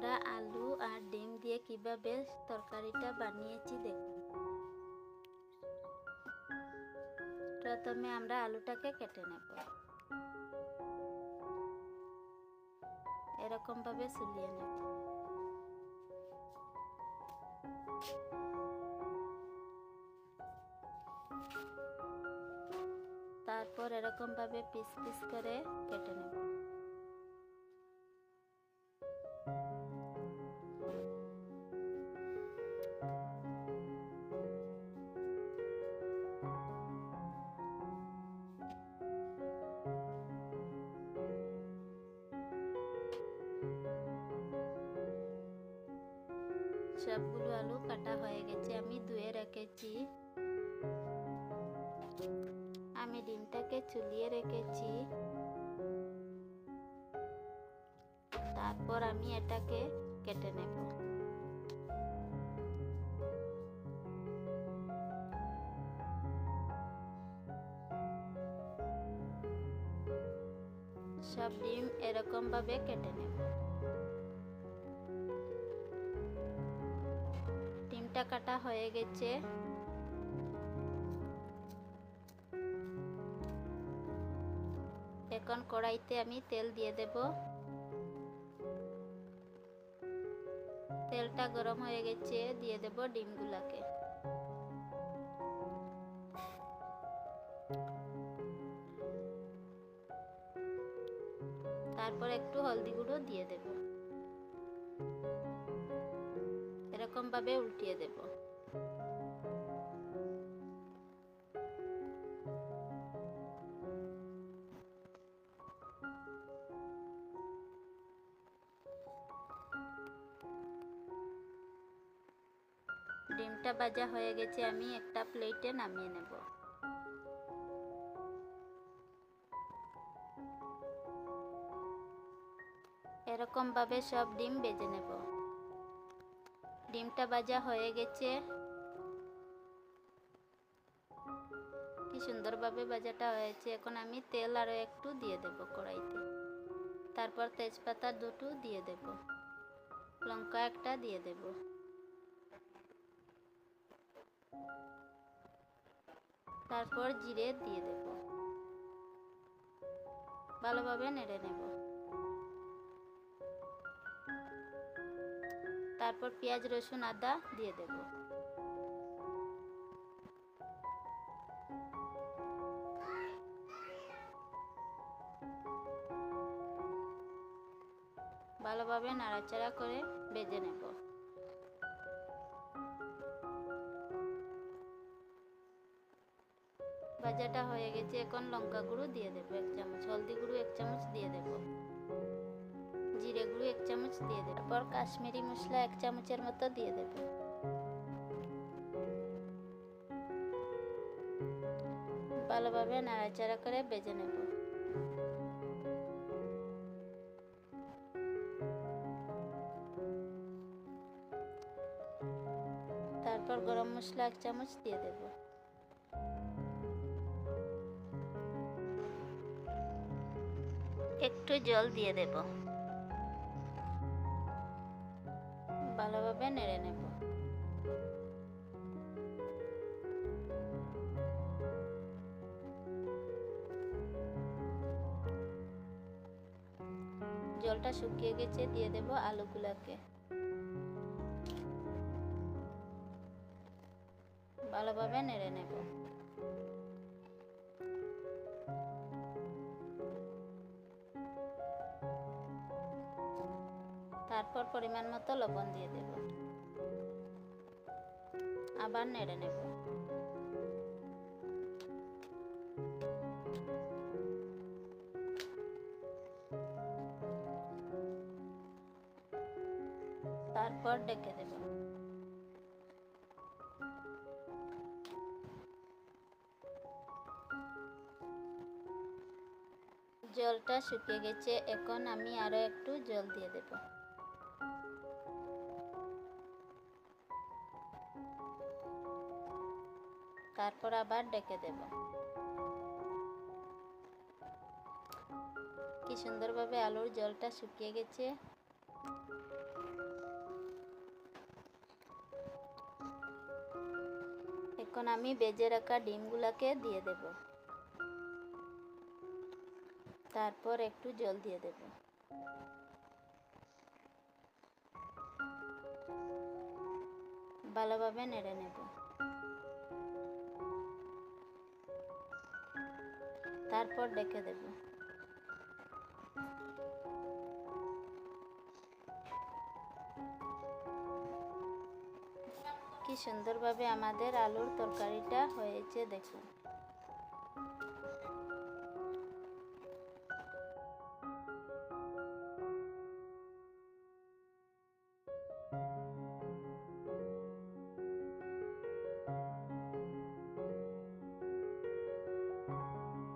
আমরা আলু আর ডিম দিয়ে কিভাবে তরকারিটা বানিয়েছি দেখুন। প্রথমে আমরা আলুটাকে কেটে নেব, এরকম ভাবে ছুলিয়ে নেব। তারপর এরকম ভাবে পিস পিস করে কেটে নেব। সবগুলো আলু কাটা হয়ে গেছে, আমি ধুয়ে রেখেছি। আমি ডিমটাকে চুলিয়ে রেখেছি। তারপর আমি এটাকে কেটে নেব। সব ডিম এরকম ভাবে কেটে নেব। ডিমটা কাটা হয়ে গেছে। এখন কড়াইতে আমি তেল দিয়ে দেব। তেলটা গরম হয়ে গেছে, দিয়ে দেব ডিমগুলাকে। তারপর একটু হলদি গুঁড়ো দিয়ে দেব। এরকম ভাবে উল্টিয়ে দেব। ডিমটা ভাজা হয়ে গেছে, আমি একটা প্লেটে নামিয়ে নেব। এরকম ভাবে সব ডিম ভেজে নেব। ডিমটা ভাজা হয়ে গেছে, কি সুন্দরভাবে ভাজাটা হয়েছে। এখন আমি তেল আরো একটু দিয়ে দেব কড়াইতে। তারপর তেজপাতা দুটো দিয়ে দেব, লঙ্কা একটা দিয়ে দেব। তারপর জিরে দিয়ে দেব। ভালোভাবে নেড়ে নেব। তারপর পেঁয়াজ রসুন আদা দিয়ে দেব। ভালোভাবে নাড়াচাড়া করে ভেজে নেব। ভাজাটা হয়ে গেছে, এখন লঙ্কা গুঁড়ো দিয়ে দেব 1 চামচ, হলদি গুঁড়ো 1 চামচ দিয়ে দেব, জিরে গুঁড়ো 1 চামচ দিয়ে দেব। তারপর কাশ্মীরি মশলা 1 চামচের মতো দিয়ে দেব। ভালোভাবে নাড়াচাড়া করে ভেজে নেব। তারপর গরম মশলা 1 চামচ দিয়ে দেব। একটু জল দিয়ে দেব। ভালোভাবে নেড়ে নেব। জলটা শুকিয়ে গেছে, দিয়ে দেব আলুগুলোকে। ভালোভাবে নেড়ে নেব। তারপর পরিমাণ মতো লবণ দিয়ে দেব। আবার নেড়ে নেব। তারপর ঢেকে দেব। জলটা শুকিয়ে গেছে, এখন আমি আরো একটু জল দিয়ে দেব। তারপর আবার ঢেকে দেব। কি সুন্দরভাবে আলুর জলটা শুকিয়ে গেছে। এখন আমি ভেজে রাখা ডিমগুলোকে দিয়ে দেব। তারপর একটু জল দিয়ে দেব। ভালোভাবে নেড়ে নেব। তারপর ঢেকে দেব। কি সুন্দরভাবে আমাদের আলুর তরকারিটা হয়েছে দেখুন।